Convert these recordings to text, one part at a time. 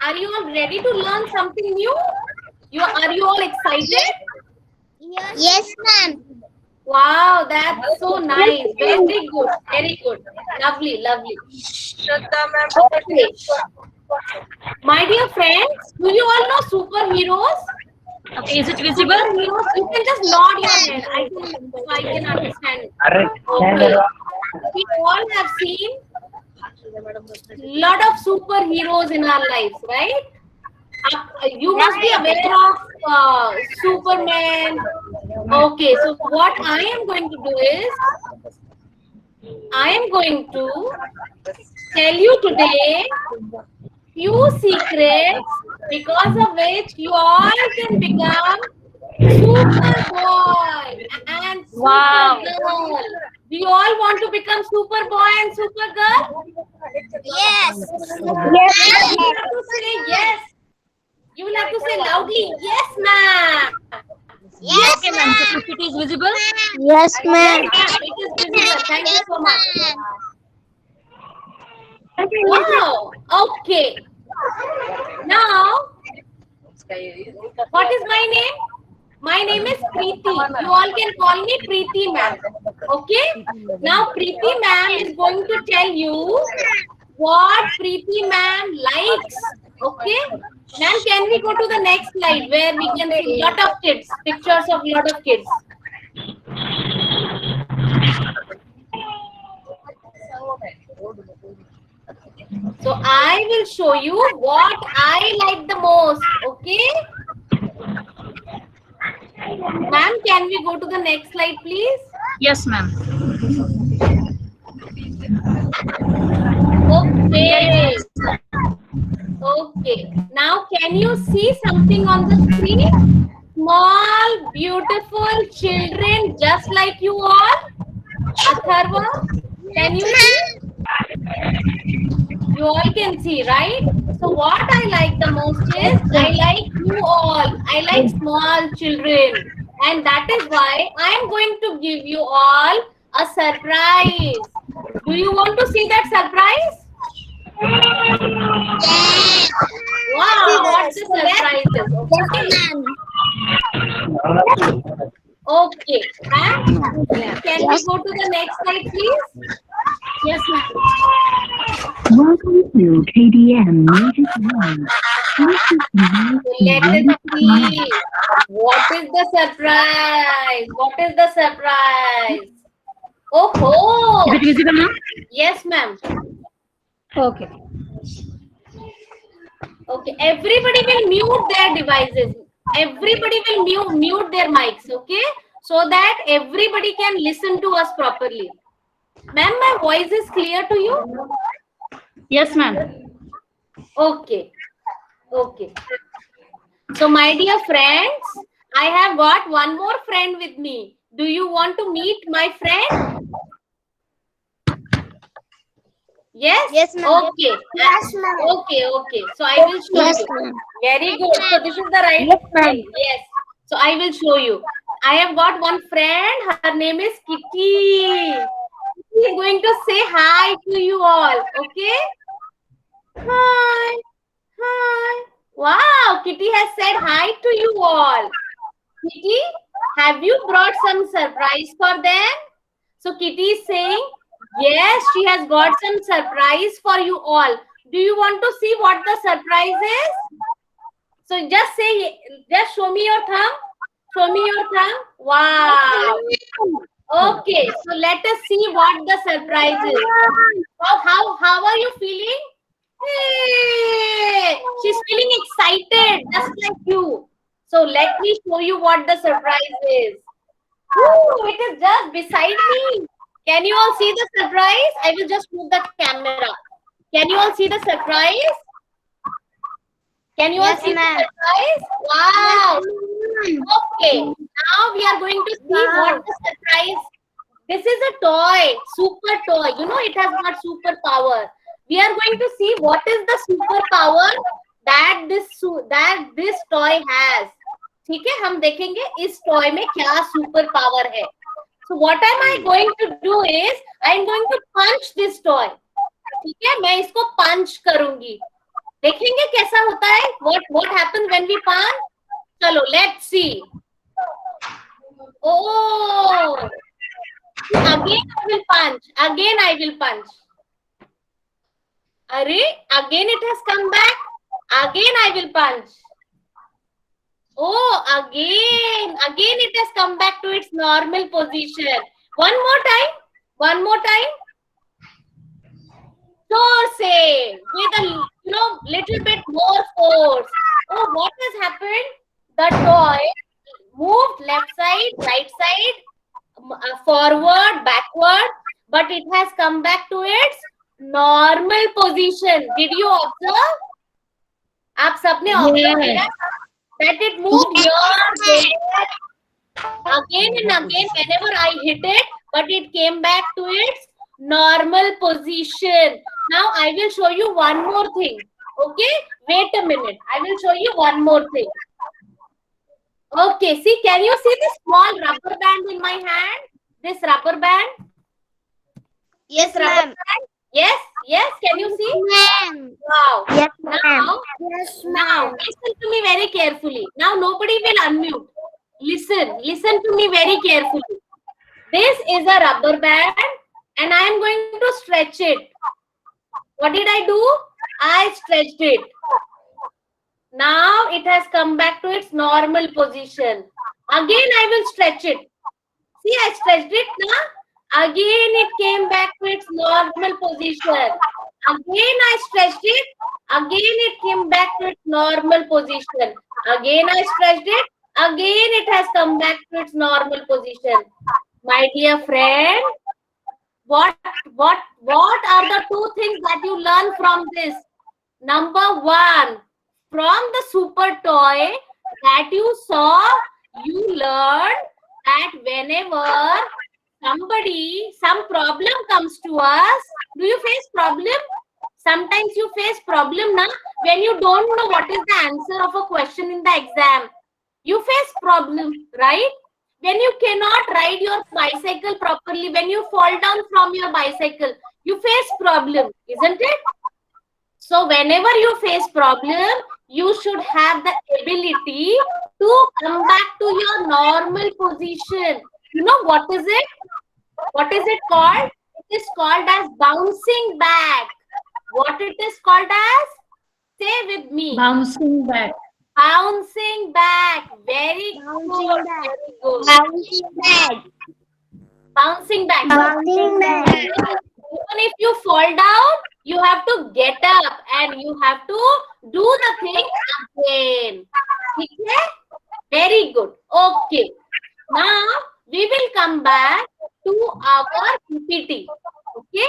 Are you all ready to learn something new? Are you all excited? Yes, ma'am. Wow, that's so nice. Very good. Very good. Lovely, lovely. Okay. My dear friends, do you all know superheroes? Okay, is it visible? Superheroes, you can just nod your head. I can understand. Okay. We all have seen lot of superheroes in our lives, right? You must be aware of Superman. Okay, so what I am going to do is, I am going to tell you today few secrets because of which you all can become super boy and super Wow. girl. Do you all want to become super boy and super girl? Yes. Yes, you have to say yes. You will have to say loudly, yes, ma'am. Yes, Okay, ma'am. So if it is visible, Yes, Yes, ma'am. It is visible. Thank you so much. Wow. Okay. Now, what is my name? My name is Preeti. You all can call me Preeti ma'am. Okay? Now, Preeti ma'am is going to tell you what Preeti ma'am likes. Okay? Ma'am, can we go to the next slide where we can see lot of kids, pictures of lot of kids. So I will show you what I like the most. Okay? Ma'am, can we go to the next slide, please? yes, ma'am. Okay. Okay. Now, can you see something on the screen? Small, beautiful children just like you all. Atharva, can you see? You all can see, right? So what I like the most is I like you all. I like small children. And that is why I am going to give you all a surprise. Do you want to see that surprise? Wow, what the surprise is. Okay. And can we go to the next slide, please? Yes, ma'am. Welcome to KDM Music One. So let us see. What is the surprise? What is the surprise? Oh, Is it visible, ma'am? yes, ma'am. Okay. Okay, everybody will mute their devices. Everybody will mute their mics, okay? So that everybody can listen to us properly. Ma'am, my voice is clear to you? Yes, ma'am. Okay. Okay. So, my dear friends, I have got one more friend with me. Do you want to meet my friend? Yes? Yes, ma'am. Okay. Yes, ma'am. Okay. So, I will show Yes, you. ma'am. Very good. So, this is the right Yes, ma'am. thing. Yes. So, I will show you. I have got one friend. Her name is Kitty. She is going to say hi to you all. Okay? Hi. Hi. Wow, Kitty has said hi to you all. Kitty, have you brought some surprise for them? So Kitty is saying, yes, she has got some surprise for you all. Do you want to see what the surprise is? So just say, just show me your thumb. Show me your thumb. Wow. Okay, so let us see what the surprise is. How are you feeling? Hey, she's feeling excited, just like you. So let me show you what the surprise is. Ooh, it is just beside me. Can you all see the surprise? I will just move the camera. Can you all see the surprise? Can you all Yes, see the ma'am. surprise? Wow. Okay, now we are going to see what the surprise. This is a toy, super toy. You know it has got super power. We are going to see what is the super power that this toy has. ठीक है, हम देखेंगे इस toy में क्या super power है. So what am I going to do is I am going to punch this toy. ठीक है, मैं इसको punch करूंगी. देखेंगे कैसा होता है, what happens when we punch. चलो let's see. Oh, again I will punch. Again I will punch. Arey, again it has come back. Again I will punch. Oh, again it has come back to its normal position. One more time. One more time. Torse with a little bit more force. Oh, what has happened? The toy moved left side, right side, forward, backward, but it has come back to its normal position. Did you observe? आप सबने observe किया that it moved here, there, again and again whenever I hit it, but it came back to its normal position. Now I will show you one more thing. Okay, wait a minute. I will show you one more thing. Okay, see, can you see this small rubber band in my hand? This rubber band? Yes, Rubber ma'am. band? Yes, yes, can you see? Ma'am. Wow. Yes, ma'am. Now, Yes, now, listen to me very carefully. Now, nobody will unmute. Listen to me very carefully. This is a rubber band and I am going to stretch it. What did I do? I stretched it. Now, it has come back to its normal position. Again, I will stretch it. See, I stretched it now. Again, it came back to its normal position. Again, I stretched it. Again, it came back to its normal position. Again, I stretched it. Again, it has come back to its normal position. My dear friend, what are the two things that you learn from this? Number one, from the super toy that you saw, you learned that whenever some problem comes to us, do you face problem? Sometimes you face problem na, when you don't know what is the answer of a question in the exam. You face problem, right? When you cannot ride your bicycle properly, when you fall down from your bicycle, you face problem, isn't it? So whenever you face problem, you should have the ability to come back to your normal position. You know what is it? What is it called? It is called as bouncing back. What it is called as? Say with me. Bouncing back. Bouncing back. Very good. back. Very good. Bouncing back. Bouncing back. Bouncing back. Even if you fall down, you have to get up and you have to do the thing again. Okay? Very good. Okay. Now we will come back to our PPT. Okay?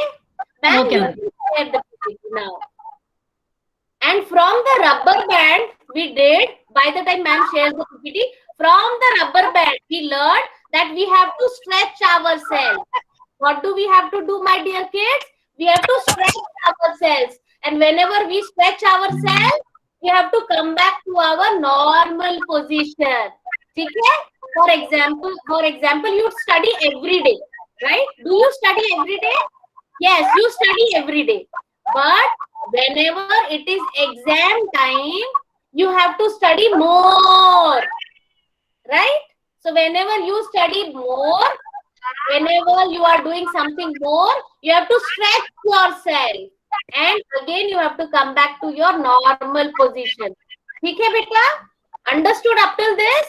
Ma'am, Okay, you ma'am. can share the PPT now. And from the rubber band, we did, by the time ma'am shares the PPT, from the rubber band, we learned that we have to stretch ourselves. What do we have to do, my dear kids? We have to stretch ourselves. And whenever we stretch ourselves, we have to come back to our normal position. Okay? For example, you study every day, right? Do you study every day? Yes, you study every day. But whenever it is exam time, you have to study more, right? So whenever you study more, whenever you are doing something more, you have to stretch yourself. And again, you have to come back to your normal position. ठीक है बेटा? Understood up till this?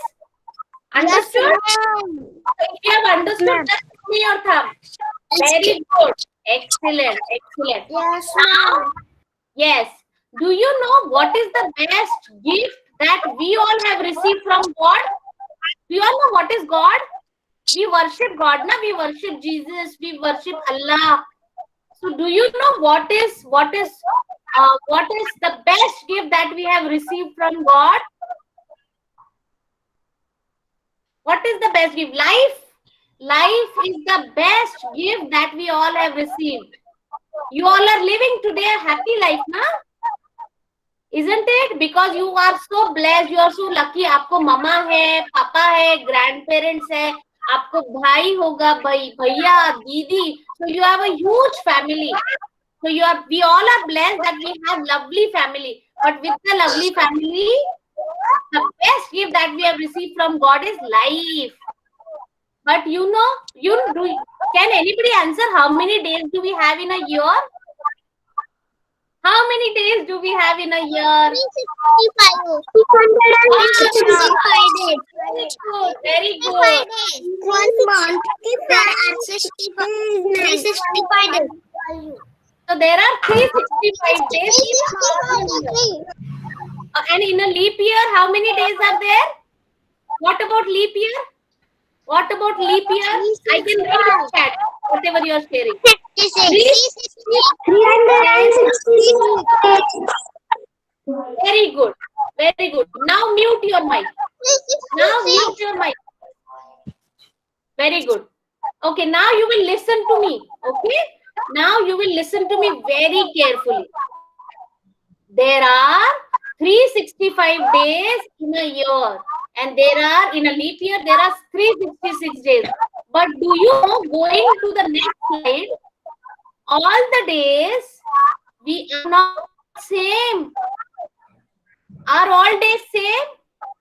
Understood? If you have understood, just give me your thumb. Very good. Excellent. Excellent. Yes, Now, yes. Do you know what is the best gift that we all have received from God? Do you all know what is God? We worship God, na? We worship Jesus. We worship Allah. So, do you know what is the best gift that we have received from God? What is the best gift? Life. Life is the best gift that we all have received. You all are living today a happy life, na? Isn't it? Because you are so blessed, you are so lucky. आपको mama है, पापा है, grandparents है, आपको भाई होगा, भैया, दीदी. So you have a huge family. So we all are blessed that we have lovely family. But with the lovely family, the best gift that we have received from God is life. But you know, can anybody answer how many days do we have in a year? How many days do we have in a year? 365. 365 days. Very good. 1 month. 365 days. So there are 365 days. And in a leap year, how many days are there? What about leap year? What about leap year? I can read in the chat, whatever you are sharing. 360. Very good. Very good. Now mute your mic. Now mute your mic. Very good. Okay, now you will listen to me. Okay? Now you will listen to me very carefully. There are 365 days in a year. And there are, in a leap year, there are 366 days. But do you know, going to the next slide, all the days, we are not same. Are all days same?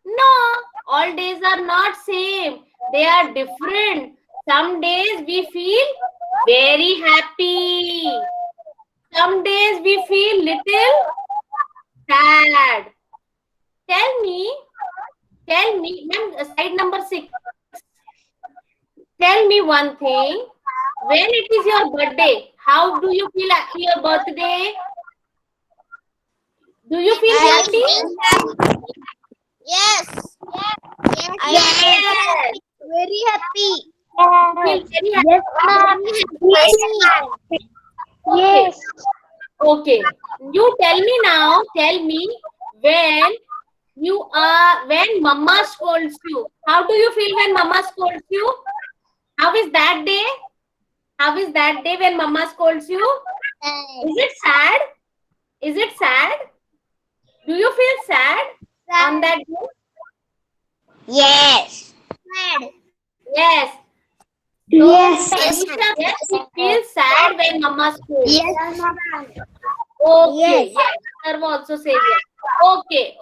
No, all days are not same. They are different. Some days we feel very happy. Some days we feel little sad. Tell me, ma'am, slide number 6. Tell me one thing. When it is your birthday, how do you feel at your birthday? Do you feel happy? Yes. Yes. Very happy. Feel very happy. Yes. Okay. You tell me now. Tell me when mama scolds you. How do you feel when mama scolds you? How is that day? How is that day when mama scolds you? Is it sad? Is it sad? Do you feel sad on that day? Yes. Yes. So, Yes. Anisha, yes, you feel sad when mama scolds. Yes. Okay. Yes. Yes. Sir also says yes. Okay.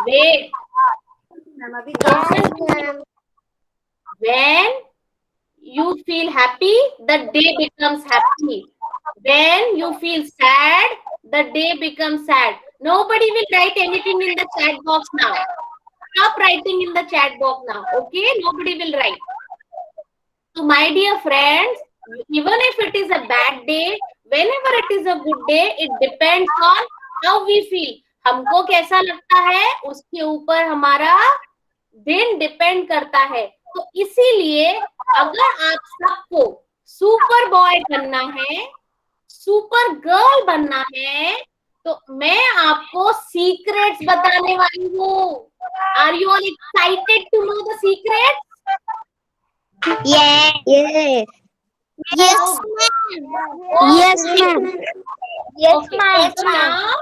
Wait. When you feel happy, the day becomes happy. When you feel sad, the day becomes sad. Nobody will write anything in the chat box now. Stop writing in the chat box now. Okay? Nobody will write. So, my dear friends, even if it is a bad day, whenever it is a good day, it depends on how we feel. हमको कैसा लगता है उसके ऊपर हमारा दिन depend करता है. तो इसीलिए अगर आप सबको सुपर बॉय बनना है, सुपर गर्ल बनना है, तो मैं आपको सीक्रेट्स बताने वाली हूँ. Are you all excited to know the secrets? Yes. Yes. Yes, ma'am. Yes, ma'am. Yes, Okay. ma'am. So now,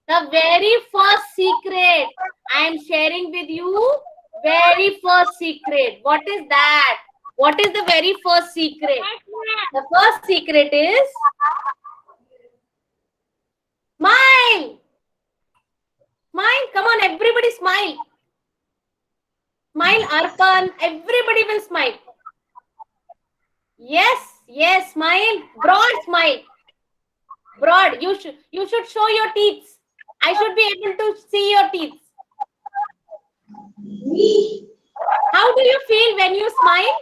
the very first secret I am sharing with you. Very first secret. What is that? What is the very first secret? The first secret is smile. Smile. Come on, everybody smile. Smile, Arpan. Everybody will smile. Yes, smile. Broad smile. Broad. You should show your teeth. I should be able to see your teeth. How do you feel when you smile?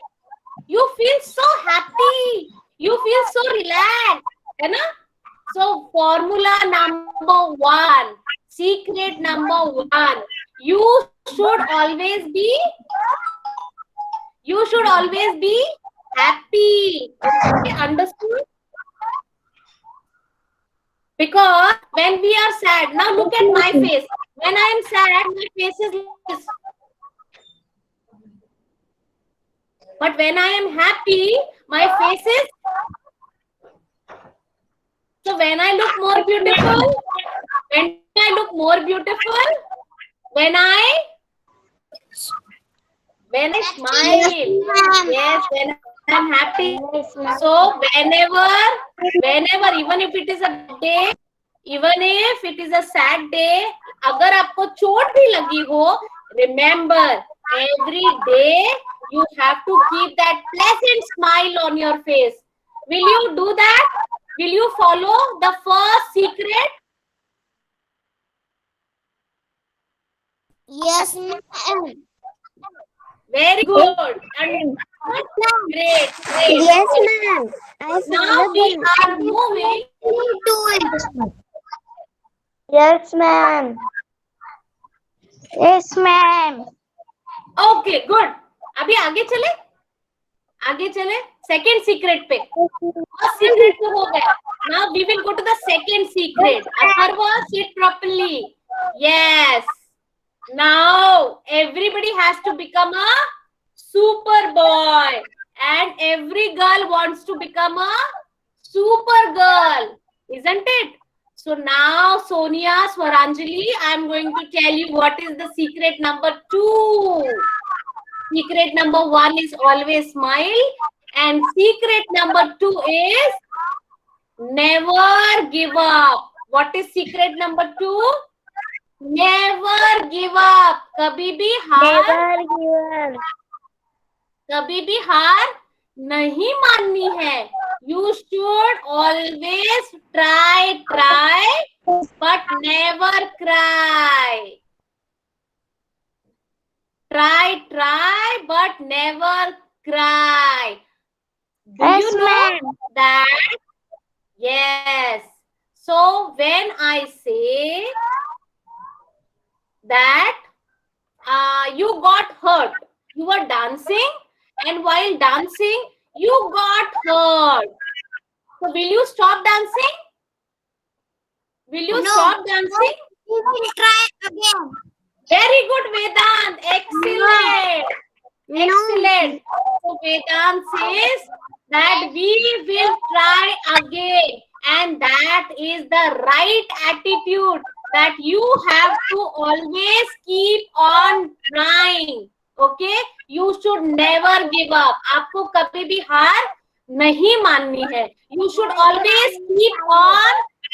You feel so happy. You feel so relaxed. है ना? So formula number 1, secret number 1. You should always be happy. Okay, understood? Because when we are sad, now look at my face. When I am sad, my face is like this. But when I am happy, my face is. So when I look more beautiful, when I smile, yes, when I'm happy. So whenever, even if it is a bad day, Even if it is a sad day, अगर आपको चोट भी लगी हो, remember every day you have to keep that pleasant smile on your face. Will you do that? Will you follow the first secret? Yes, ma'am. Very good. And great, great. Yes, ma'am. I Now we are moving. do it. Yes, ma'am. Yes, ma'am. Okay, good. अभी आगे चले second secret पे. First secret तो हो गया. Now we will go to the second secret. Atharva, sit properly. Yes. Now everybody has to become a super boy, and every girl wants to become a super girl, isn't it? So now Sonia, Swaranjali, I am going to tell you what is the secret number 2. Secret number 1 is always smile, and secret number 2 is never give up. What is secret number 2? Never give up. कभी भी हार नहीं माननी है. You should always try, but never cry. Try, but never cry. Do you know that? Yes. So when I say that you got hurt, you were dancing, and while dancing, you got hurt. So will you stop dancing? Will you stop dancing? We will try again. Very good, Vedant. Excellent. Excellent. So Vedant says that we will try again, and that is the right attitude, that you have to always keep on trying. Okay? You should never give up. आपको कभी भी हार नहीं माननी है. You should always keep on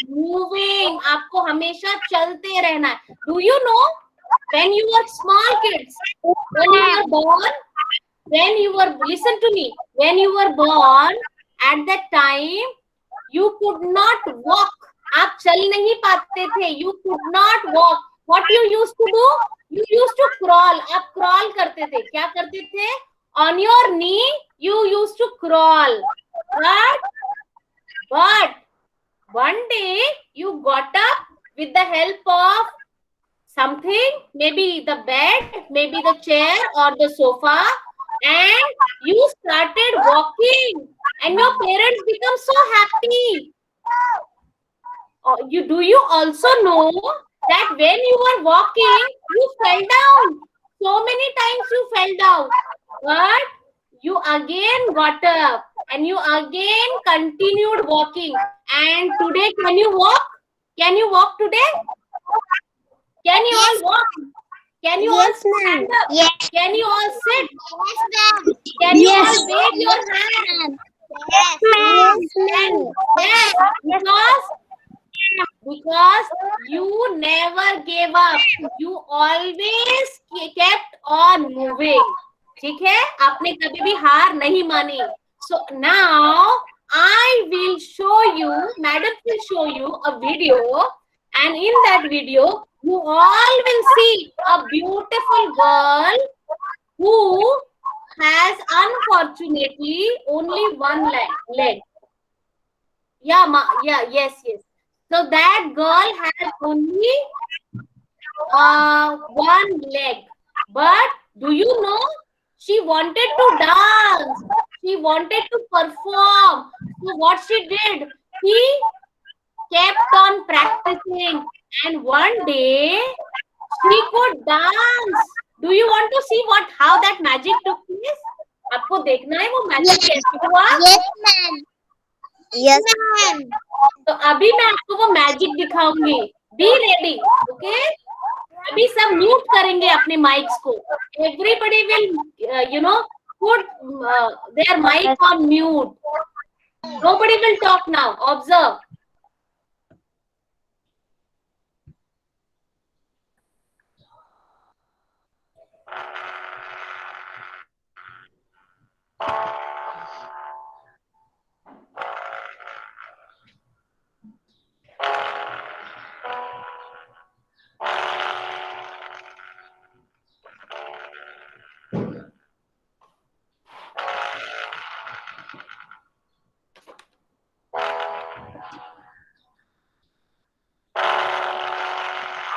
moving. आपको हमेशा चलते रहना है. Do you know, when you were small kids, when you were born, listen to me, when you were born, at that time, you could not walk. आप चल नहीं पाते थे. You could not walk. What you used to do? You used to crawl. आप crawl करते थे. क्या करते थे? On your knee, you used to crawl. But one day you got up with the help of something, maybe the bed, maybe the chair or the sofa, and you started walking, and your parents become so happy. Do you also know that when you were walking, you fell down? So many times you fell down, but you again got up and you again continued walking. And today, can you walk? Can you walk today? Can you all walk? Can you all stand up? Yes. Can you all sit? Yes, ma'am. Can you all wave your hand? Yes, ma'am. Yes, because you never gave up. You always kept on moving. ठीक है? आपने कभी भी हार नहीं मानी. So now I will show you, Madam will show you a video, and in that video you all will see a beautiful girl who has unfortunately only one leg. Yes. So that girl has only one leg. But do you know, she wanted to dance. She wanted to perform. So what she did, she kept on practicing. And one day, she could dance. Do you want to see how that magic took place? आपको देखना है वो magic कैसे हुआ? Yes, ma'am. Yes, ma'am. तो अभी मैं आपको वो मैजिक दिखाऊंगी. Be ready, okay? अभी सब म्यूट करेंगे अपने माइक्स को. Everybody will, put their mic on mute. Nobody will talk now. Observe.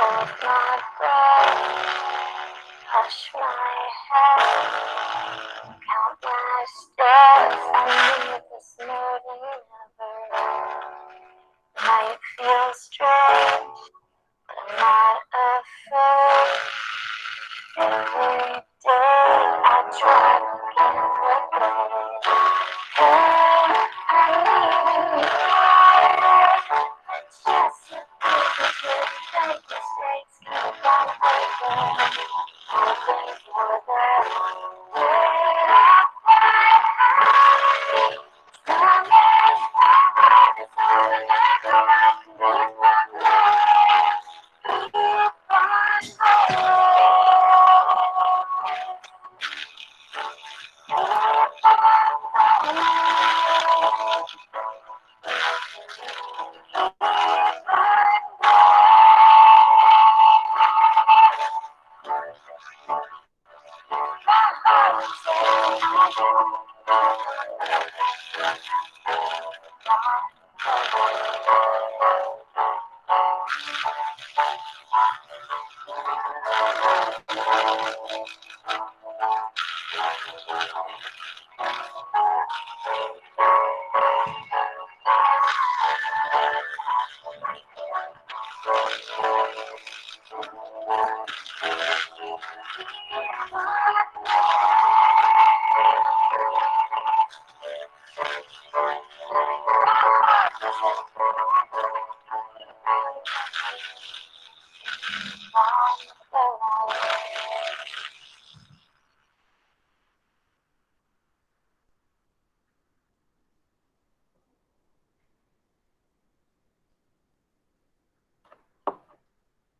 Hold my breath, hush my head, count my steps. I need this more than ever. Might feel strange, but I'm not afraid. Every day I try to give it away. I need you. It's just a bit of mistakes keep on happening. Hoping for the day I find happy. Someday it's all like a rock and keep on going. Keep on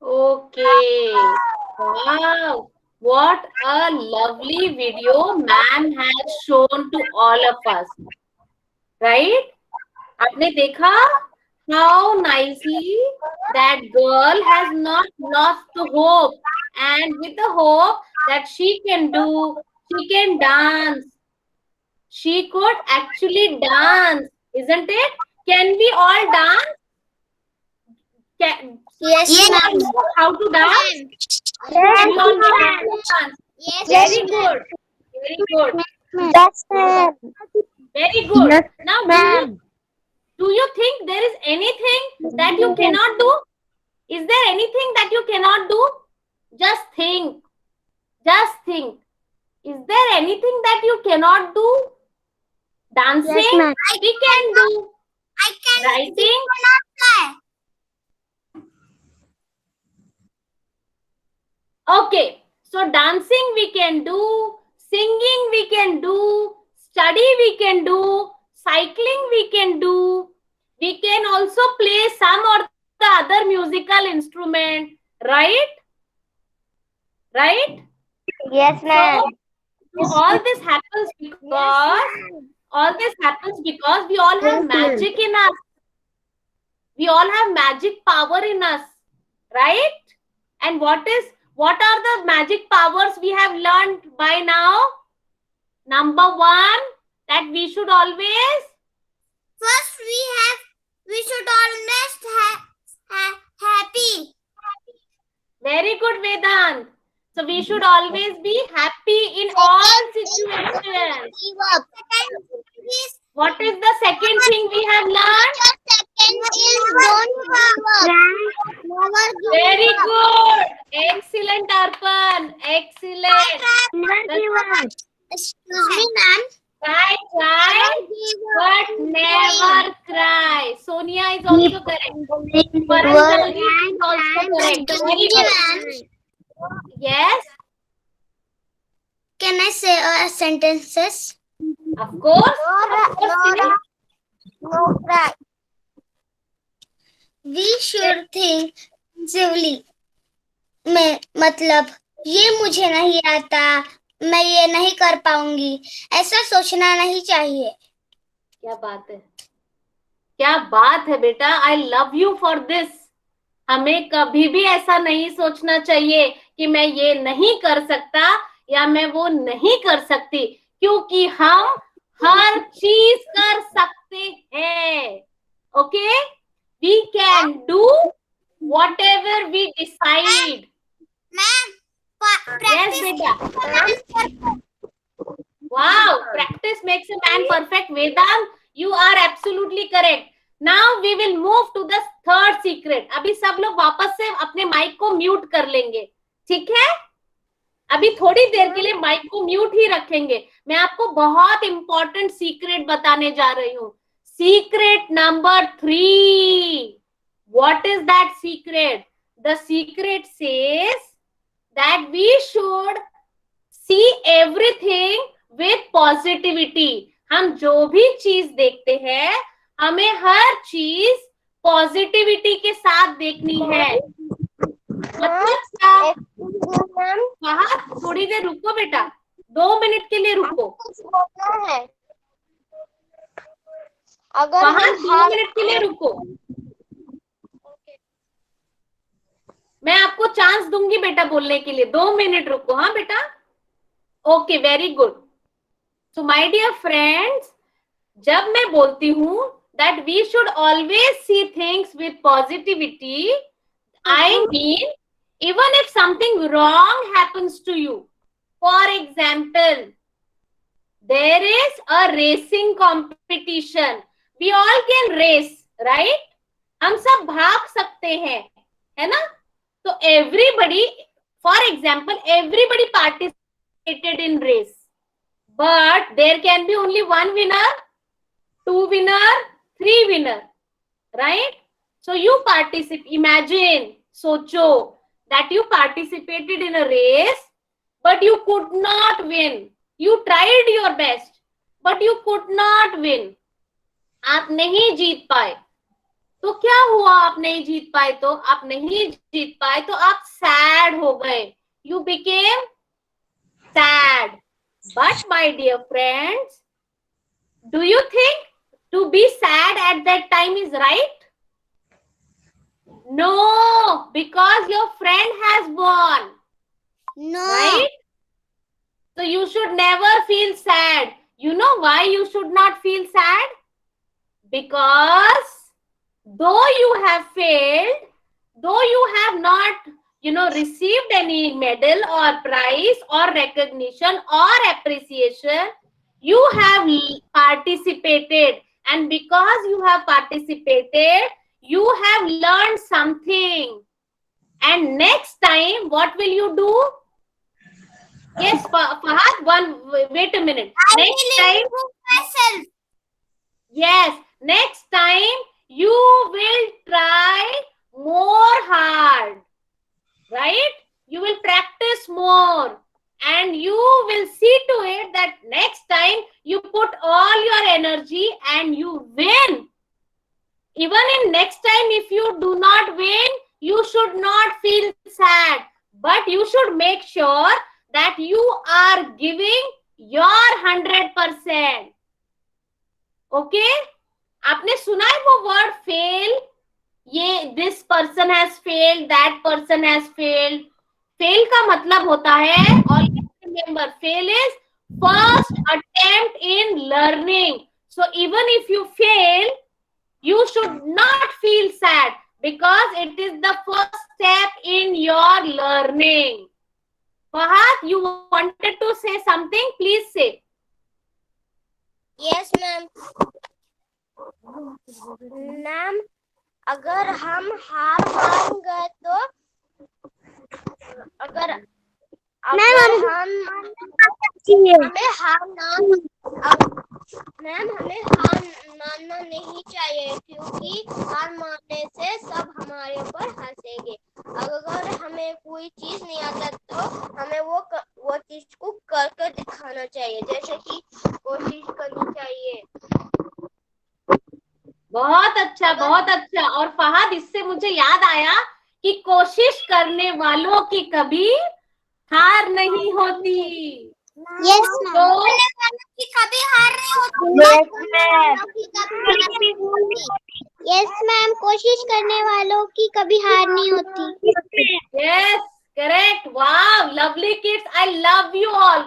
Okay. Wow. What a lovely video ma'am has shown to all of us. Right? आपने देखा how nicely that girl has not lost the hope, and with the hope that she can do, she can dance. She could actually dance, isn't it? Can we all dance? Yes, We all ma'am. know how to dance? We Yes, all know how to dance. Yes, Very good. Very good. Yes, ma'am. Very good. Yes, Now, ma'am. do you think there is anything that you cannot do? Is there anything that you cannot do? Just think. Just think. Is there anything that you cannot do? Dancing, Yes, ma'am. we can do. I can. Writing, okay. So dancing we can do, singing we can do, study we can do, cycling we can do. We can also play some or the other musical instrument, right? Right? Yes, ma'am. So all this happens because we all have magic in us. We all have magic power in us, right? And what are the magic powers we have learned by now? Number one, that we should always First, we should always happy. very good, Vedant. So we should always be happy in all situations. What is the second thing we have learned? Second is don't give up. Never give Very up. good. Excellent, Arpan. Excellent. Never give up. Excuse me, ma'am. Cry, but never cry. Sonia is also correct. Paranjali is also correct. Very good. Yes, Can I say sentences? of course. Sini. No cry. We should think positively. मतलब ये मुझे नहीं आता, मैं ये नहीं कर पाऊंगी, ऐसा सोचना नहीं चाहिए. क्या बात है, क्या बात है बेटा. I love you for this. हमें कभी भी ऐसा नहीं सोचना चाहिए कि मैं ये नहीं कर सकता या मैं वो नहीं कर सकती, क्योंकि हम हर चीज कर सकते हैं. Okay, we can do whatever we decide. Ma'am Yes, beta. Wow, practice makes a man perfect. Vedant, you are absolutely correct. Now we will move to the third secret. अभी सब लोग वापस से अपने माइक को म्यूट कर लेंगे, ठीक है? अभी थोड़ी देर के लिए माइक को म्यूट ही रखेंगे. मैं आपको बहुत इंपॉर्टेंट सीक्रेट बताने जा रही हूँ. Secret number 3. What is that secret? The secret says that we should see everything with positivity. हम जो भी चीज देखते हैं हमें हर चीज पॉजिटिविटी के साथ देखनी है. मतलब क्या? वहाँ थोड़ी देर रुको बेटा, 2 मिनट के लिए रुको. है अगर वहाँ 2 मिनट के लिए रुको. मैं आपको चांस दूंगी बेटा बोलने के लिए. 2 मिनट रुको. हाँ बेटा. Okay, very good. So my dear friends, जब मैं बोलती हूँ that we should always see things with positivity, I mean even if something wrong happens to you, for example, there is a racing competition. We all can race, right? हम सब भाग सकते हैं, है ना? तो everybody, for example, everybody participated in race, but there can be only 1 winner, 2 winner, 3 winner, right? So you participate. Imagine, socho that you participated in a race, but you could not win. You tried your best, but you could not win. आप नहीं जीत पाए. तो क्या हुआ? आप नहीं जीत पाए तो आप नहीं जीत पाए तो आप sad हो गए. You became sad. But my dear friends, do you think to be sad at that time is right? No, because your friend has won. No. Right? So you should never feel sad. You know why you should not feel sad? Because though you have failed, though you have not, received any medal or prize or recognition or appreciation, you have participated. And because you have participated, you have learned something. And next time, what will you do? Yes, Fahad, wait a minute. Next time, myself. yes, next time you will try more hard, right? You will practice more and you will see to it that next time you put all your energy and you win. Even in next time, if you do not win, you should not feel sad, but you should make sure that you are giving your 100%. Okay? आपने सुना है वो word fail? ये this person has failed, that person has failed. Fail का मतलब होता है, always remember, fail is first attempt in learning. So even if you fail, you should not feel sad because it is the first step in your learning. Fahad, you wanted to say something? Please say. Yes, ma'am. Ma'am, अगर हम हार मान गए तो अगर हमें हार मानना नहीं चाहिए, क्योंकि हार मानने से सब हमारे ऊपर हंसेंगे. अगर हमें कोई चीज नहीं आता तो हमें वो चीज को करके दिखाना चाहिए, जैसे कि कोशिश करनी चाहिए. बहुत अच्छा, बहुत अच्छा. और फहद, इससे मुझे याद आया कि कोशिश करने वालों की कभी हार नहीं होती. यस तो कभी हार नहीं होती. यस मैम, कोशिश करने वालों की कभी हार नहीं होती. yes, correct. Wow, lovely kids. I love you all.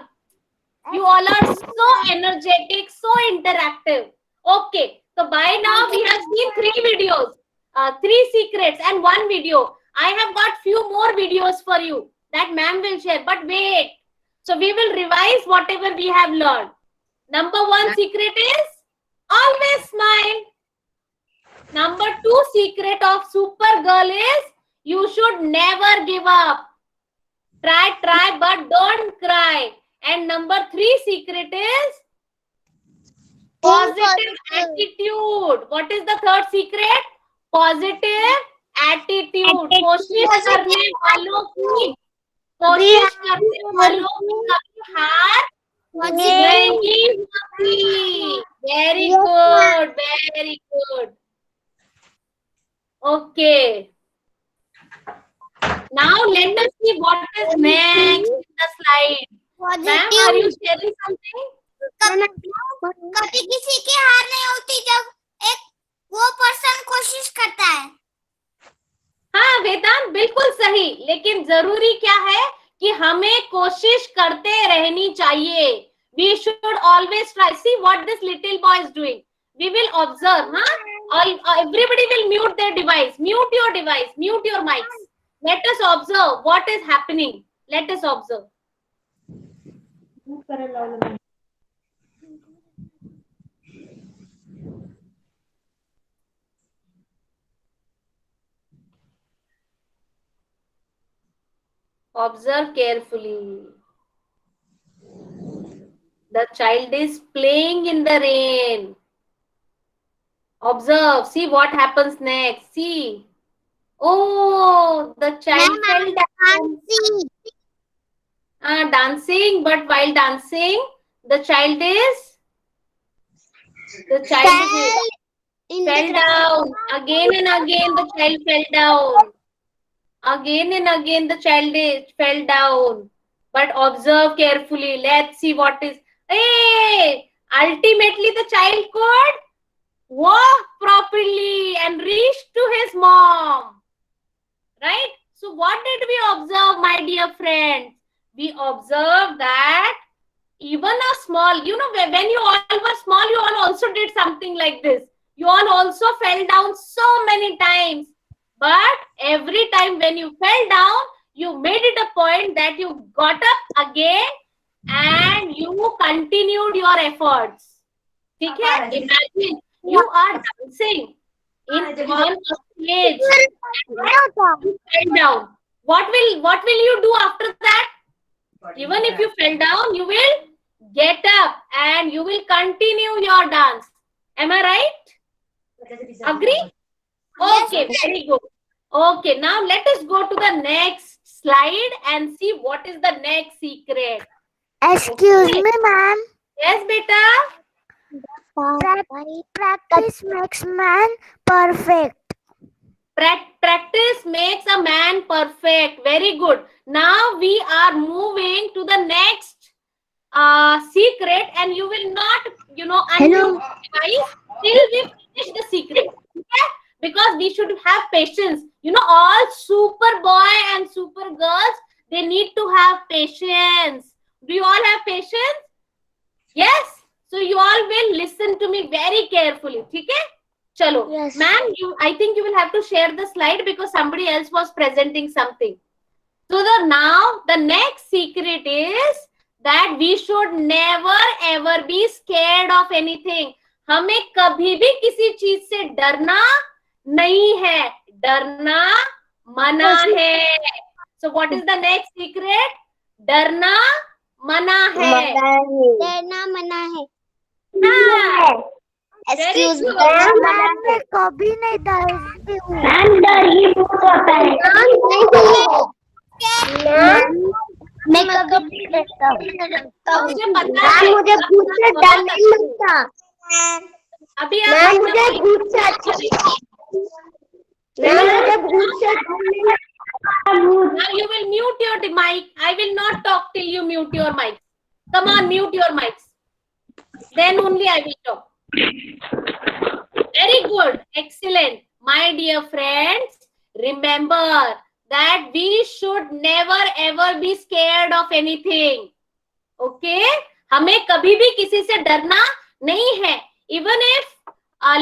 You all are so energetic, so interactive. Okay, so by now we have seen 3 videos. 3 secrets and 1 video. I have got few more videos for you that ma'am will share. But wait. So we will revise whatever we have learned. Number 1 secret is always smile. Number 2 secret of Supergirl is you should never give up. Try, but don't cry. And number 3 secret is positive attitude. What is the third secret? Positive attitude. कोशिश करने वालों की कभी हार नहीं होती. Very good, very good. Okay. Now let us see what is next in the slide. Ma'am, are you sharing something? कभी किसी की हार नहीं होती जब एक वो पर्सन कोशिश करता है. हाँ वेदांत, बिल्कुल सही. लेकिन जरूरी क्या है कि हमें कोशिश करते रहनी चाहिए. We should always try. See what this little boy is doing. We will observe. Everybody will mute their device. Mute your device. Mute your mics. Let us observe what is happening. Let us observe. Observe carefully. The child is playing in the rain. Observe. See what happens next. See. Oh, the child fell down. Dancing, but while dancing, the child fell down. Again and again, the child fell down. Again and again, the child fell down. But observe carefully. Let's see what is. Hey, ultimately, the child could walk properly and reach to his mom. Right? So what did we observe, my dear friends? We observed that even a small, when you all were small, you all also did something like this. You all also fell down so many times. But every time when you fell down, you made it a point that you got up again and you continued your efforts. Okay? Imagine you are dancing on a stage and you fell down. What will you do after that? Even if you fell down, you will get up and you will continue your dance. Am I right? Agree? Okay, very good. Okay, now let us go to the next slide and see what is the next secret. Excuse me, ma'am. Yes, beta. Practice makes man perfect. Practice makes a man perfect. Very good. Now we are moving to the next secret, and you will not, unmute device till we finish the secret. Okay? Because we should have patience. All super boy and super girls, they need to have patience. Do you all have patience? Yes. So you all will listen to me very carefully. Okay? Chalo. Yes. Ma'am, I think you will have to share the slide because somebody else was presenting something. So now the next secret is that we should never ever be scared of anything. हमें कभी भी किसी चीज से डरना नहीं है. डरना मना है. So what is the next secret? डरना मना है. डरना मना है. हाँ. Excuse me, मैं कभी नहीं डरती हूँ. मैं कभी नहीं डरता हूँ. मुझे भूत से डर नहीं लगता. अभी मुझे भूत से मुझे भूत से Now you will mute your mic. I will not talk till you mute your mic. Come on, mute your mics. Then only I will talk. Very good. Excellent. My dear friends, remember that we should never ever be scared of anything. Okay? हमें कभी भी किसी से डरना नहीं है. Even if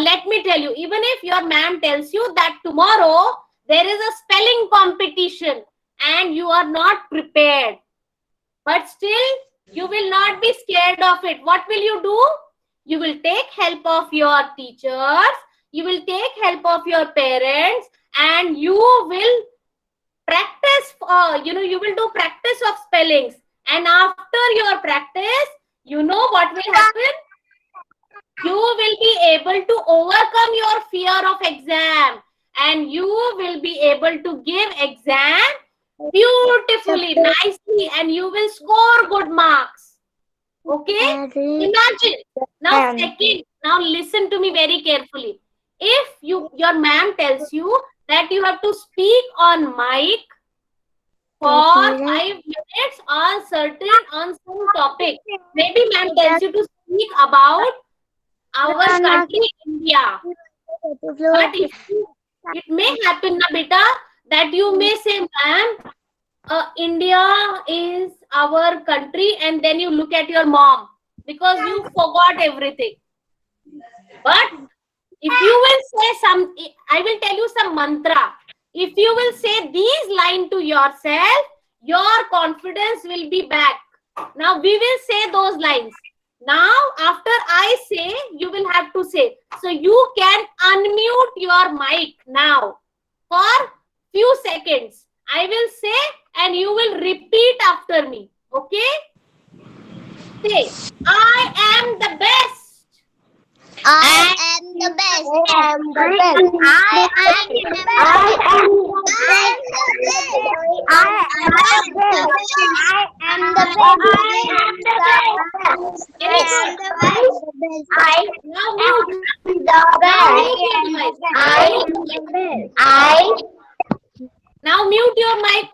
let me tell you, even if your ma'am tells you that tomorrow there is a spelling competition and you are not prepared, but still you will not be scared of it. What will you do? You will take help of your teachers, you will take help of your parents, and you will practice, you will do practice of spellings. And after your practice, you know what will happen? You will be able to overcome your fear of exam, and you will be able to give exam beautifully, nicely, and you will score good marks. Okay? Imagine. Now, second, now listen to me very carefully. If your ma'am tells you that you have to speak on mic for 5 minutes on some topic, maybe ma'am tells you to speak about our country, India. But it may happen, na beta, that you may say, ma'am, India is our country, and then you look at your mom because you forgot everything. But if you will say I will tell you some mantra. If you will say these lines to yourself, your confidence will be back. Now we will say those lines. Now after I say, you will have to say. So you can unmute your mic now for few seconds. I will say and you will repeat after me. Okay? Say, I am the best. I am the best. I am the best. I am the best. I am the best. I am the best. I Now mute. Now mute your mic.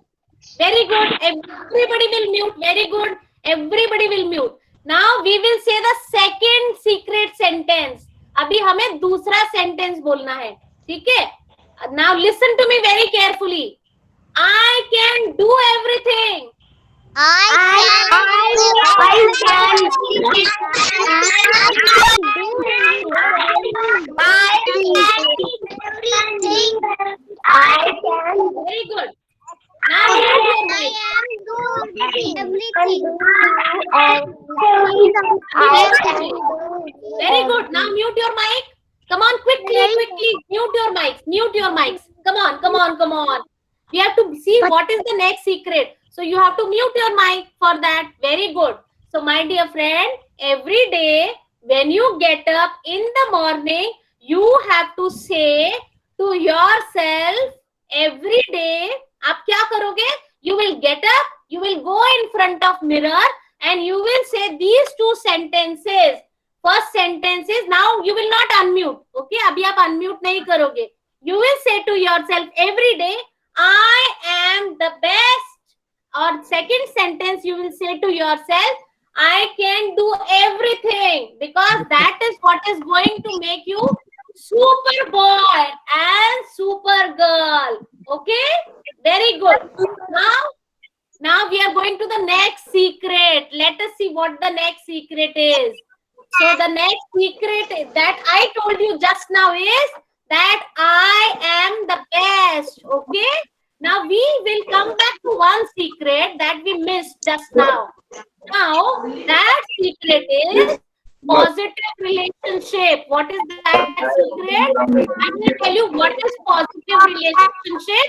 Very good. Everybody will mute. Very good. Everybody will mute. Now we will say the second secret sentence. अभी हमें दूसरा sentence बोलना है. ठीक है? Now listen to me very carefully. I can do everything. Very good. Now mute your mic. Very good. Now mute your mic. Come on, quickly. Mute your mics. Come on. We have to see what is the next secret. So you have to mute your mic for that. Very good. So my dear friend, every day when you get up in the morning, you have to say to yourself every day, आप क्या करोगे? You will get up, you will go in front of mirror and you will say these two sentences. First sentence is, now you will not unmute. Okay, अभी आप unmute नहीं करोगे. You will say to yourself every day, I am the best. Or second sentence you will say to yourself, I can do everything, because that is what is going to make you super boy and super girl. Okay, very good. Now we are going to the next secret. Let us see what the next secret is. So the next secret that I told you just now is that I am the best. Okay. Now we will come back to one secret that we missed just now. Now that secret is positive relationship. What is that secret? I will tell you what is positive relationship.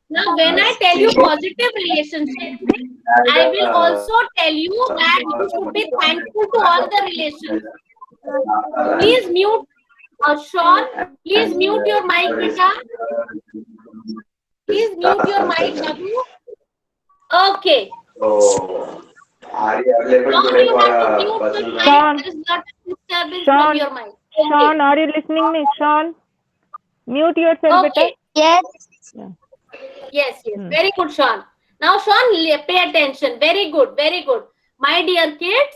Now when I tell you positive relationship, I will also tell you that you should be thankful to all the relations. Please mute, Sean. Please mute your mic, Rita. Please mute your mic, Babu. Okay. Now you have to mute your mic. There is not a disturbance from your mic. Okay. Sean, are you listening me? Sean, mute yourself. Okay. Better. Yes. Very good, Sean. Now, Sean, pay attention. Very good. My dear kids,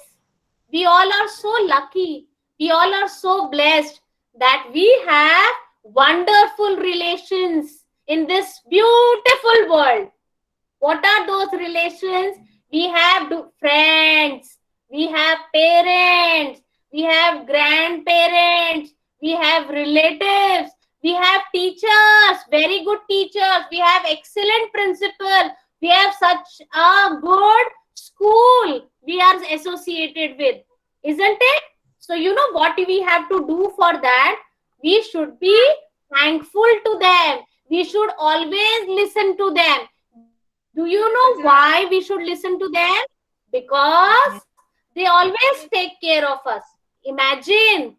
we all are so lucky. We all are so blessed that we have wonderful relations in this beautiful world. What are those relations? We have friends, we have parents, we have grandparents, we have relatives, we have teachers, very good teachers, we have excellent principal, we have such a good school we are associated with, isn't it? So you know what we have to do for that? We should be thankful to them. We should always listen to them. Do you know why we should listen to them? Because they always take care of us. Imagine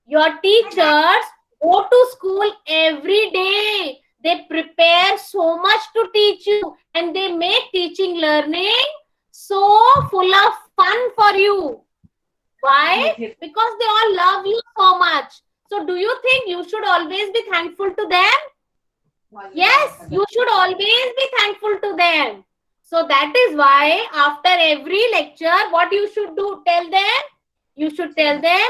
your teachers go to school every day. They prepare so much to teach you and they make teaching learning so full of fun for you. Why? Because they all love you so much. So do you think you should always be thankful to them? Yes, you should always be thankful to them. So that is why after every lecture, what you should do? Tell them. You should tell them,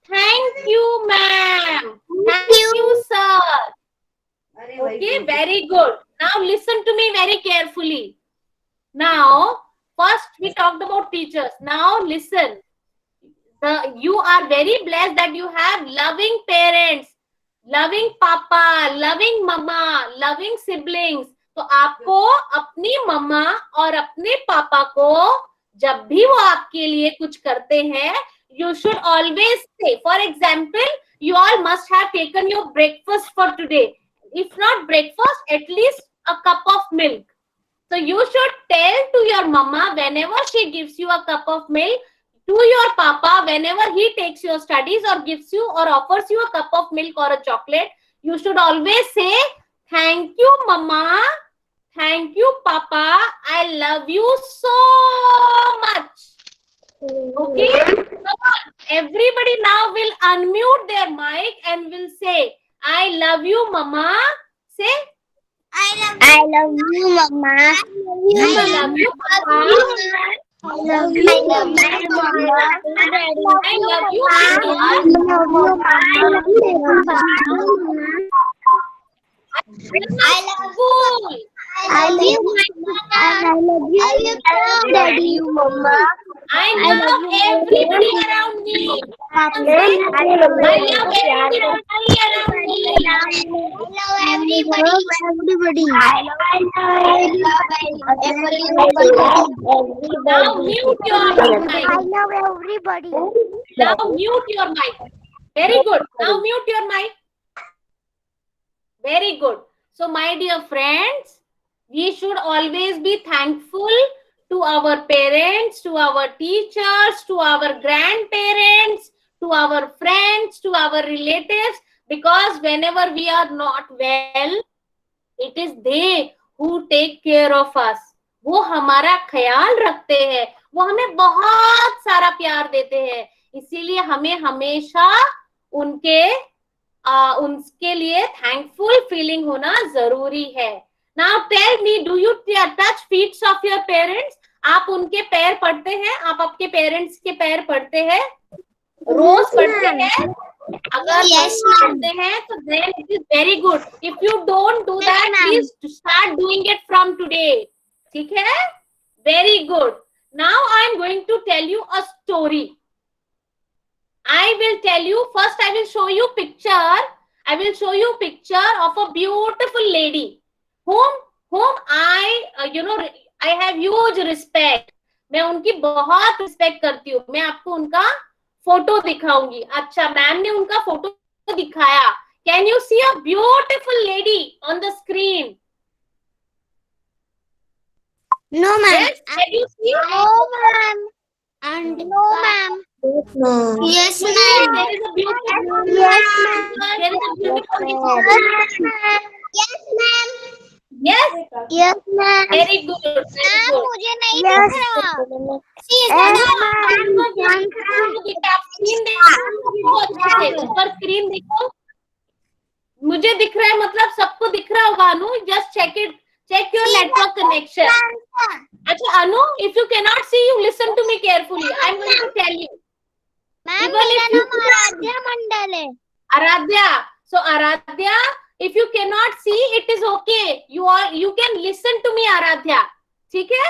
thank you, ma'am. Thank you, sir. Okay, very good. Now listen to me very carefully. Now, first we talked about teachers. Now listen. You are very blessed that you have loving parents, loving papa, loving mama, loving siblings. तो आपको अपनी मम्मा और अपने पापा को जब भी वो आपके लिए कुछ करते हैं, you should always say, for example, you all must have taken your breakfast for today. If not breakfast, at least a cup of milk. So you should tell to your mama whenever she gives you a cup of milk, to your papa whenever he takes your studies or gives you or offers you a cup of milk or a chocolate, you should always say, thank you, mama. Thank you, papa. I love you so much. Okay? Come on. Everybody now will unmute their mic and will say, I love you, mama. Say, I love you, Mama. I love you, papa. I love you, Mama. I love you, school. I love you, Daddy, Mama. I love everybody around me. I love everybody around me. Now mute your mic. love everybody. Now mute your mic. Very good. Now mute your mic. Very good. So my dear friends, we should always be thankful to our parents, to our teachers, to our grandparents, to our friends, to our relatives, because whenever we are not well, it is they who take care of us. वो हमारा ख्याल रखते हैं, वो हमें बहुत सारा प्यार देते हैं, इसीलिए हमें हमेशा उनके लिए थैंकफुल फीलिंग होना जरूरी है. Now tell me, do you touch feet of your parents? आप उनके पैर पड़ते हैं? आप आपके पेरेंट्स के पैर पड़ते हैं? रोज पड़ते हैं? अगर पड़ते हैं तो then it is very good. If you don't do that, please start doing it from today. ठीक है? Very good. Now I am going to tell you a story. I will tell you, first I will show you picture. I will show you picture of a beautiful lady whom I have huge respect. मैं उनकी बहुत respect करती हूँ. मैं आपको उनका photo दिखाऊंगी. अच्छा, मैम ने उनका फोटो दिखाया. Can you see a beautiful lady on the screen? No, ma'am. Yes, can you see? No, ma'am. And no, ma'am. Yes, ma'am. There is a beautiful. Yes, ma'am. There is a beautiful. Yes, ma'am. Yes. Yes, ma'am. Very good. Very good. मुझे नहीं दिख रहा. ऊपर screen देखो. मुझे दिख रहा है मतलब सबको दिख रहा होगा. अनु, just check your network connection. अच्छा अनु, if you cannot see, you listen to me carefully. I'm going to tell you. Ma'am, मेरा नाम आराध्या मंडल है. Aradhya. So Aradhya, if you cannot see, it is okay. You can listen to me, Aradhya. ठीक है?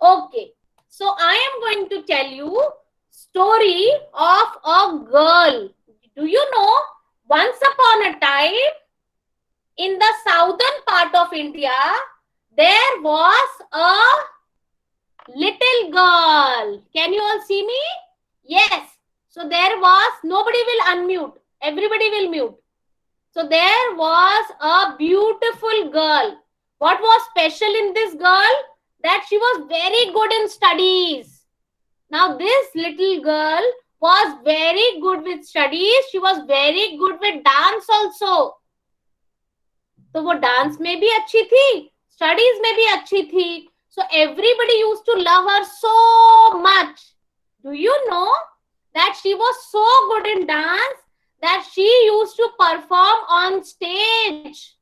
Okay. So I am going to tell you story of a girl. Do you know, once upon a time, in the southern part of India, there was a little girl. Can you all see me? Yes. So there was, nobody will unmute. Everybody will mute. So there was a beautiful girl. What was special in this girl? That she was very good in studies. Now this little girl was very good with studies. She was very good with dance also. तो वो dance में भी अच्छी थी, studies में भी अच्छी थी. So everybody used to love her so much. Do you know that she was so good in dance that she used to perform on stage?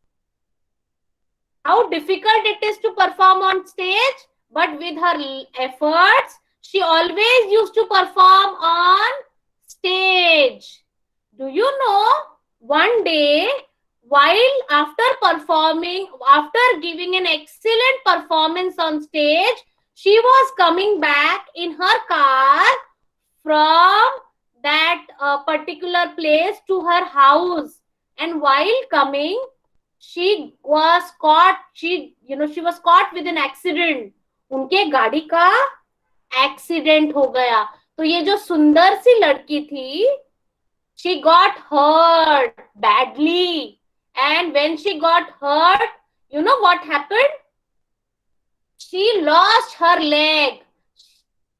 How difficult it is to perform on stage, but with her efforts, she always used to perform on stage. Do you know, one day, while after giving an excellent performance on stage, she was coming back in her car from that particular place to her house. And while coming, she was caught with an accident. उनके गाड़ी का accident हो गया. तो ये जो सुंदर सी लड़की थी, she got hurt badly. And when she got hurt, you know what happened? She lost her leg.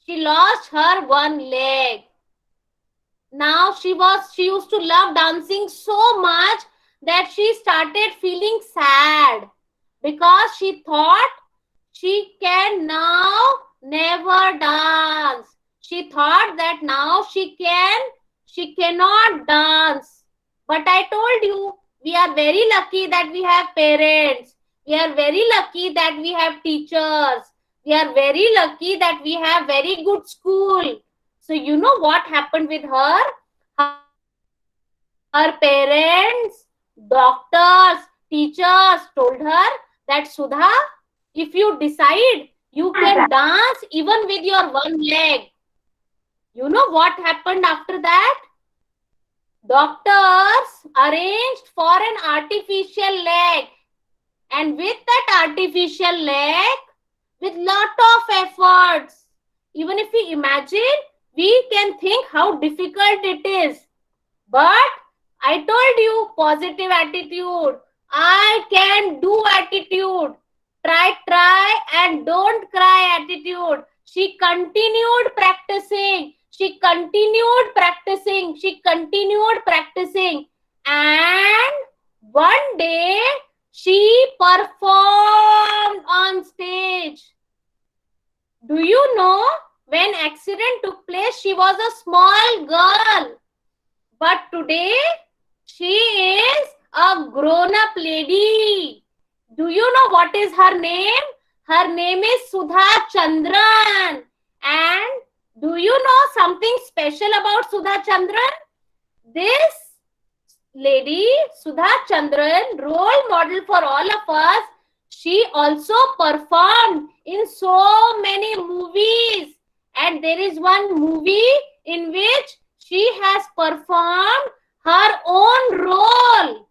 She lost her one leg. Now she used to love dancing so much that she started feeling sad because she thought she can now never dance. She thought that now she cannot dance. But I told you, we are very lucky that we have parents. We are very lucky that we have teachers. We are very lucky that we have very good school. So you know what happened with her? Her parents, doctors, teachers told her that, Sudha, if you decide, you can dance even with your one leg. You know what happened after that? Doctors arranged for an artificial leg. And with that artificial leg, with lot of efforts, even if we imagine, we can think how difficult it is. But I told you, positive attitude. I can do attitude. Try and don't cry attitude. She continued practicing. She continued practicing. And one day, she performed on stage. Do you know, when accident took place, she was a small girl. But today, she is a grown-up lady. Do you know what is her name? Her name is Sudha Chandran. And do you know something special about Sudha Chandran? This lady, Sudha Chandran, role model for all of us, she also performed in so many movies. And there is one movie in which she has performed her own role.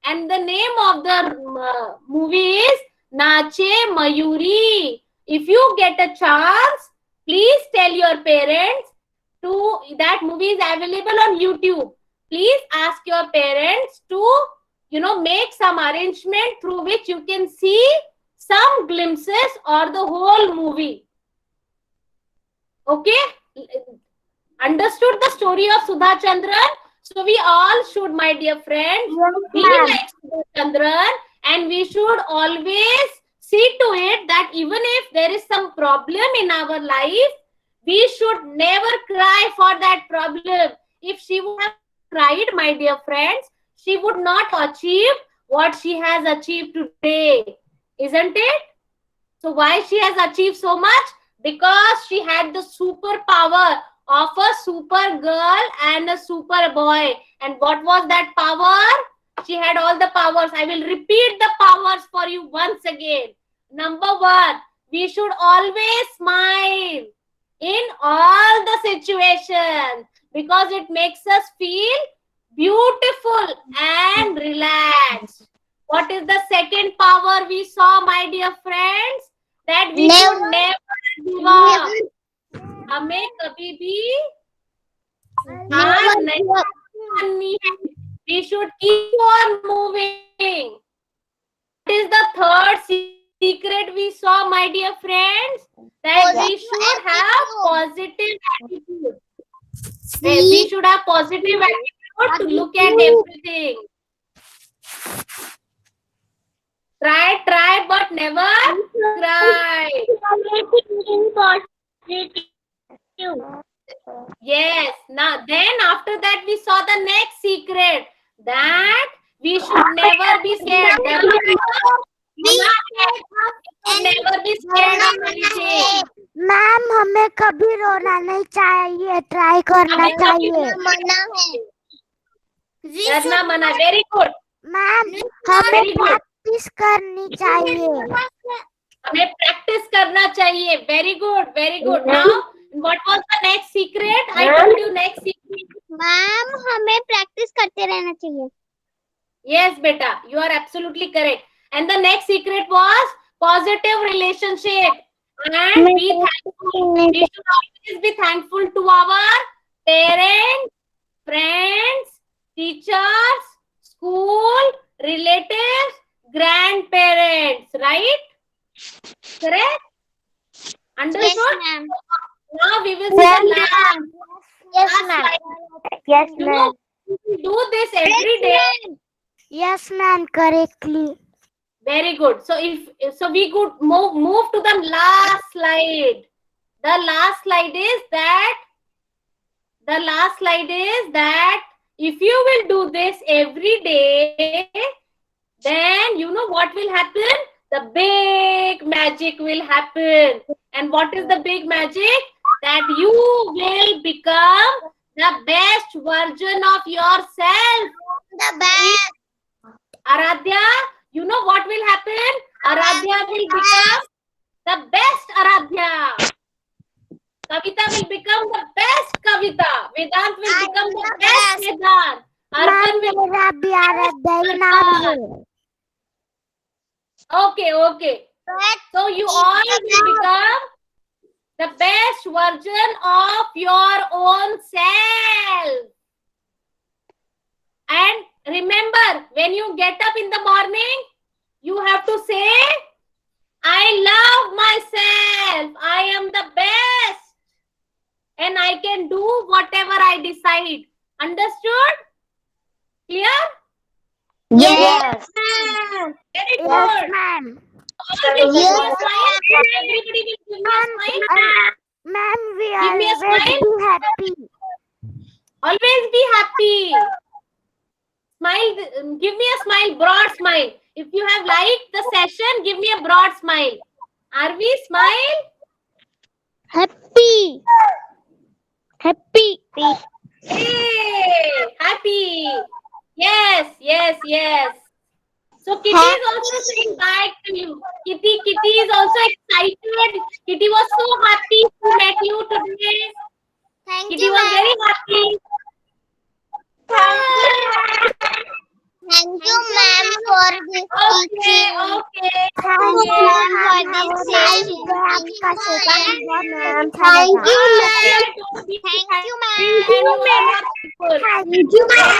And the name of the movie is Nache Mayuri. If you get a chance, please tell your parents that movie is available on YouTube. Please ask your parents to, make some arrangement through which you can see some glimpses or the whole movie. Okay? Understood the story of Sudha Chandran? So we all should, my dear friends, be like Sudha Chandran, and we should always see to it that even if there is some problem in our life, we should never cry for that problem. If she would have cried, my dear friends, she would not achieve what she has achieved today. Isn't it? So why she has achieved so much? Because she had the superpower of a super girl and a super boy. And what was that power? She had all the powers. I will repeat the powers for you once again. Number one, we should always smile in all the situations because it makes us feel beautiful and relaxed. What is the second power we saw, my dear friends? That we should never give up. हमें कभी भी हार नहीं माननी है. We should keep on moving. What is the third secret we saw, my dear friends? That we should have positive attitude. We should have positive attitude to look at everything. Try, but never cry. Yes. Now, then after that, we saw the next secret that we should never be scared. Never be scared of anything. Ma'am हमें कभी रोना नहीं चाहिए, try करना चाहिए। डरना मना. Very good. Ma'am हमें प्रैक्टिस करनी चाहिए। हमें प्रैक्टिस करना चाहिए. Very good, very good. Now, what was the next secret? I told you next secret. Ma'am हमें प्रैक्टिस करते रहना चाहिए। Yes, beta, you are absolutely correct. And the next secret was positive relationship. And be thankful. We should always be thankful to our parents, friends, teachers, school, relatives, grandparents. Right? Correct? Understood? ma'am. Now we will see the last. Yes, last ma'am. slide. Yes You ma'am. know, we do this every day. Yes ma'am correctly. Very good. So if we could move to the last slide. The last slide is that if you will do this every day, then you know what will happen? The big magic will happen. And what is the big magic? That you will become the best version of yourself. The best. Aradhya, you know what will happen? Aradhya will become the best Aradhya. Kavita will become the best Kavita. Vedant will become the best Vedant. Arpan will मेरा भी आराध्या नाम है। Okay. So you all will become the best version of your own self. And remember, when you get up in the morning, you have to say, I love myself. I am the best. And I can do whatever I decide. Understood? Clear? Yes Very good. Yes ma'am. Everybody will give me a smile. Everybody will give me a smile. Ma'am we Give me a always smile. be happy। Always be happy. Smile. Give me a smile. Broad smile. If you have liked the session, give me a broad smile. Are we smile? Happy happy. Hey, happy. Yes. So Kitty is also saying bye to you. Kitty is also excited. Kitty was so happy to meet you today. Thank Kitty you, was ma'am. very happy. Thank you, ma'am, for this teaching. Okay. Thank you, ma'am, for this session. Thank you, ma'am. Thank you, ma'am. Thank you, ma'am. Thank you, ma'am.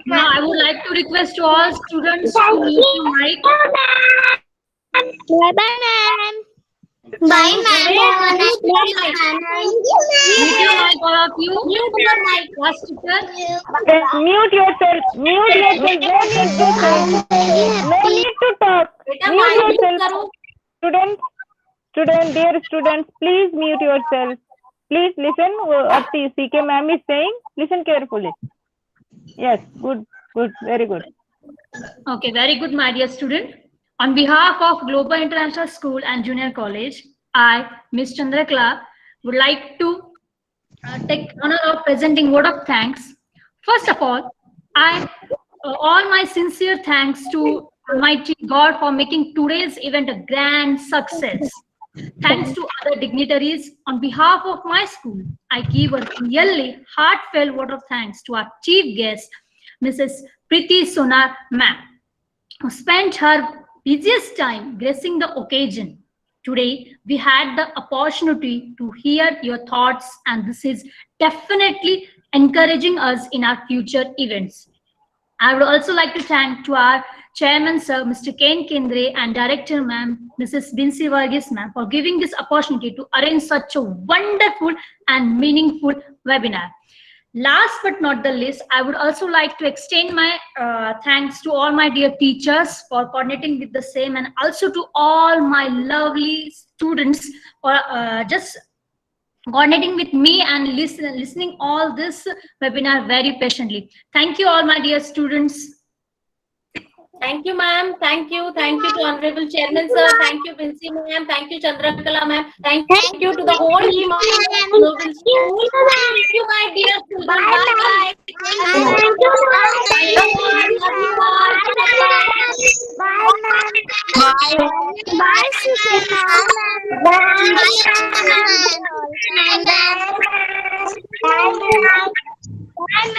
Now I would like to request all students to mute your mic. Bye, ma'am. Bye, ma'am. Mute your mic. Mute your mic, all of you. Mute your mic. First teacher. Mute yourself. Mute yourself. No need to talk. बेटा Mute mic mute yourself. करो. Dear students, please mute yourself. Please listen what CK ma'am is saying. Listen carefully. Yes, good, very good. Okay, very good, my dear student. On behalf of Global International School and Junior College, I, Ms. Chandrakala, would like to take honor of presenting word of thanks. First of all, all my sincere thanks to Almighty God for making today's event a grand success. Thanks to other dignitaries, on behalf of my school, I give a really heartfelt word of thanks to our chief guest, Mrs. Priti Sonar Ma'am, who spent her busiest time gracing the occasion. Today, we had the opportunity to hear your thoughts, and this is definitely encouraging us in our future events. I would also like to thank to our chairman, sir, Mr. Ken Kendre, and director, ma'am, Mrs. Binsi Varghese, ma'am, for giving this opportunity to arrange such a wonderful and meaningful webinar. Last but not the least, I would also like to extend my thanks to all my dear teachers for coordinating with the same, and also to all my lovely students for just coordinating with me and listening all this webinar very patiently. Thank you all my dear students. Thank you, ma'am. Thank you. Thank you to Honorable Chairman, sir. Thank you, Vinci, ma'am. Thank you, Chandrakala, ma'am. Thank you to the whole team of Noble School. Thank you, my dear children. Bye-bye. Thank you, ma'am. Love you all. Bye, ma'am. Bye, CK ma'am. Bye, ma'am. Bye, ma'am.